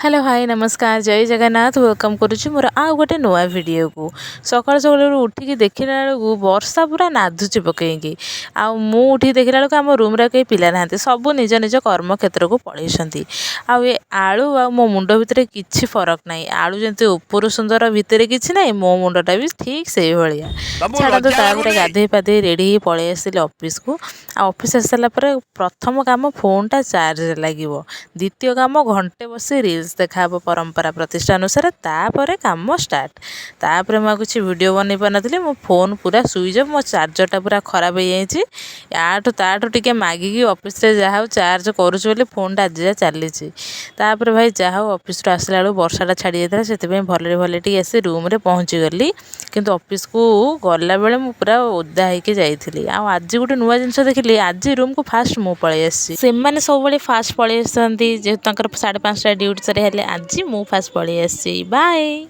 Hello hi नमस्कार जय Jagannath welcome करुच्ची मोर आउ गोटे नुआ वीडियो को सकाल सकाल उठिकी देखला बेलू वर्षा पूरा नाधुची पकईकी आउ उठी देखला बेलू आम रूम रे कई पिला ना सब निज निज कर्म क्षेत्र को पलैंती आउ ए आलू आ मो मुंड भितर किछि फरक नहीं आलू जंती ऊपर सुंदर भितर किछि नहीं मो मुंडटा भी ठीक से भाया छाड़ू तापर गाधे पाधे रेडी ही पलि आसिली ऑफिस को ऑफिस आस सारा प्रथम काम फोनटा चार्ज लगे द्वितीय काम घंटे बसी रील्स देखा परंपरा प्रतिष्ठा अनुसार तापर काम स्टार्ट तापर मुझे कुछ वीडियो बन पारी मो फोन पूरा स्विच ऑफ मो चार्जरटा पूरा खराब हो जाए याठू ताठू टे मागिकी ऑफिस जहाँ चार्ज करुच फोनटा आज जा चली तापर भाई जहाँ ऑफिस आसला बेलू वर्षाटा छाड़ी जाता से भले भले टी आसी रूम रे पहुँची गली किंतु ऑफिस को गला बेले मु पूरा ओदा होके जाइली आज गोटे नुआ जिन देखिली आज रूम को फास्ट मु पलि आसी से सब फास्ट पलि आसती जेहेतु 5:30 ड्यूटी सारे आज मु फास्ट पलि आसी बाय।